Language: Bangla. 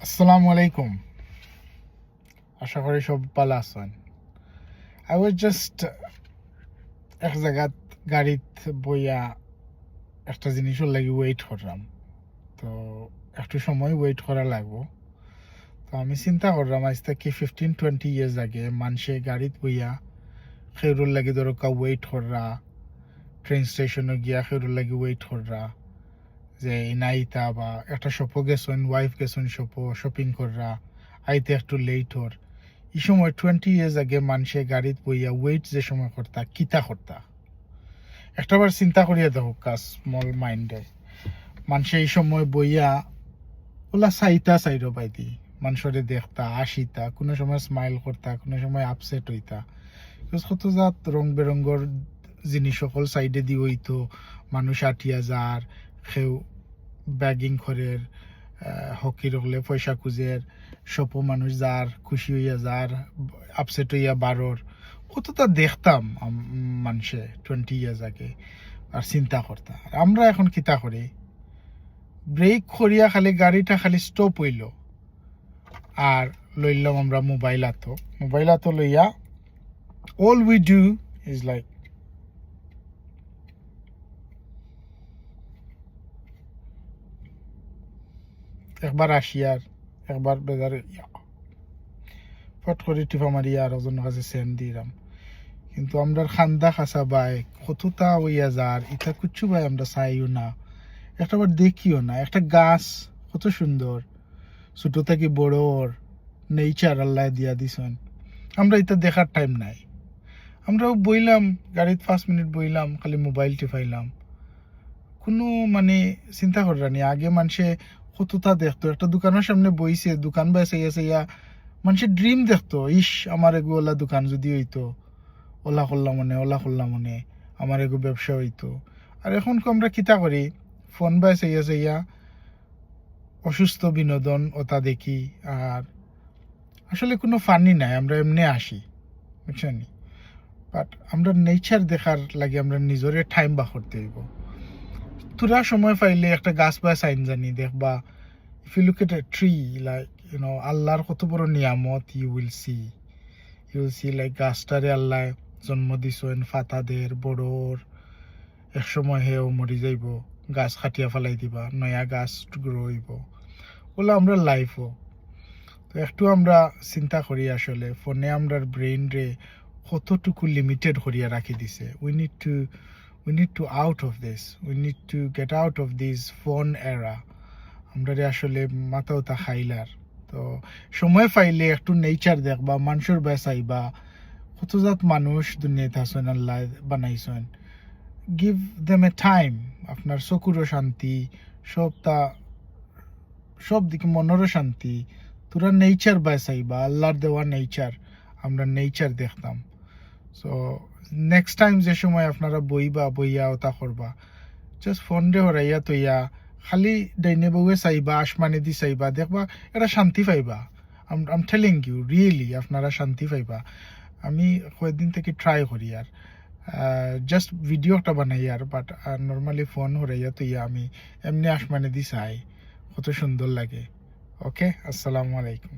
আসসালামু আলাইকুম। আশা করি সব ভালো আছেন। আই ওয়াজ জাস্ট এক জায়গাত গাড়িত বইয়া একটা জিনিসের লাগি ওয়েট করলাম। তো একটু সময় ওয়েট করা লাগবো। তো আমি চিন্তা করলাম আজ থেকে 15-20 ইয়ার্স আগে মানুষে গাড়িত বইয়া খেউরুর লাগি ধরো ওয়েট কররা, ট্রেন স্টেশনে গিয়া খেউরুর লাগি ওয়েট কররা, যে নাইতা বা একটা শপও গেছেন, ওয়াইফ গেছেন শপিং কররা, আইতে একটু লেট হর। এই সময় 20 ইয়ার্স আগে মানুষে গাড়িত বইয়া ওয়েট যে সময় করতা কিতা করতা একটাবার চিন্তা করিয়া দেখো কাজ স্মল মাইন্ডে। মানুষে এই সময় বইয়া ওলা চাইরো পাইতি, মানুষরে দেখতা, আসিতা, কোনো সময় স্মাইল করতা, কোনো সময় আপসেট হইতা। কত জাত রং বেরঙ্গর জিনিস সকল সাইডে দি হইতো। মানুষ আটিয়া যার, কেউ ব্যাগিং করের, হকির হলে পয়সা খুঁজের, সপো মানুষ যার, খুশি হইয়া যার, আপসেট হইয়া বারোর। কতটা দেখতাম মানুষে 20 ইয়ার্স আগে, আর চিন্তা করতাম। আমরা এখন কিতা করি, ব্রেক করিয়া খালি গাড়িটা খালি স্টপ হইল আর লইলাম আমরা মোবাইল আতো লইয়া all we do is like একবার আসিয়ার, একবার বেজার ফট করে টিপা মারিয়া আর ওজনের কাছে সেন্ড দিলাম। কিন্তু আমরা খান্দা খাসা বাই কতটা হইয়া যার, এটা কুচ্ছু ভাই আমরা চাইও না, একটাবার দেখিও না। একটা গাছ কত সুন্দর, ছোট থেকে বড় নেচার আল্লাহ দিয়া দিছেন, আমরা এটা দেখার টাইম নাই। আমরাও বইলাম গাড়িতে 5 মিনিট বইলাম, খালি মোবাইল টিপাইলাম, কোনো মানে চিন্তা করানি। আগে মানুষে কতটা দেখতো, একটা দোকানের সামনে বইছে, দোকান বাইসে গেছে, ইয়া মানুষের ড্রিম দেখতো, ইস আমার এগো ওলা দোকান যদি হইতো, ওলা করলাম মনে আমার এগো ব্যবসা হইতো। আর এখন আমরা কিতা করি, ফোন বাইসে গেছে, ইয়া অসুস্থ বিনোদন ওটা দেখি। আর আসলে কোনো ফানি নাই, আমরা এমনি আসি, বুঝছেন। বাট আমরা নেচার দেখার লাগে আমরা নিজরে টাইম বা করতে হইব। তোরা সময় পাইলে একটা গাছ বা সাইন জানি দেখবা, if you look at a tree, like আল্লাহর কত বড় নিয়ামত ইউ উইল সি লাইক গাছটারে আল্লাহ জন্ম দিছেন, ফাতাদের বড়র, এক সময় হেও মরি যাইব, গাছ কাটিয়া ফেলাই দিবা, নয়া গাছ গ্রো হইব। ওলা আমরা লাইফও তো একটু আমরা চিন্তা করি, আসলে ফোনে আমরা ব্রেইন রে কতটুকু লিমিটেড করিয়া রাখি দিছে। We need to out of this, we need to get out of this phone এরা। আমরা আসলে মাথাও তা খাইলার। তো সময় পাইলে একটু নেচার দেখবা, মানুষের বেসাইবা, কত জাত মানুষ দুনিয়াতে আছেন, আল্লাহ বানাইছেন। গিভ দেম এ টাইম, আপনার চকুরও শান্তি, সব দিকে মনেরও শান্তি। তোরা নেচার বাসাইবা, আল্লাহর দেওয়া নেচার, আমরা নেচার দেখতাম। সো নেক্সট টাইম যে সময় আপনারা বইয়া ওটা করবা, জাস্ট ফোন ডে হরাইয়া তৈয়া খালি ডাইনে বউয়ে চাইবা, আসমানে দি চাইবা, দেখবা এটা শান্তি পাইবা। আম টেলিং ইউ রিয়েলি আপনারা শান্তি পাইবা। আমি কয়েকদিন থেকে ট্রাই করি আর জাস্ট ভিডিও একটা বানাই আর, বাট নর্মালি ফোন হরাইয়া তৈয়া আমি এমনি আসমানে দি চাই, কত সুন্দর লাগে। ওকে, আসসালামু আলাইকুম।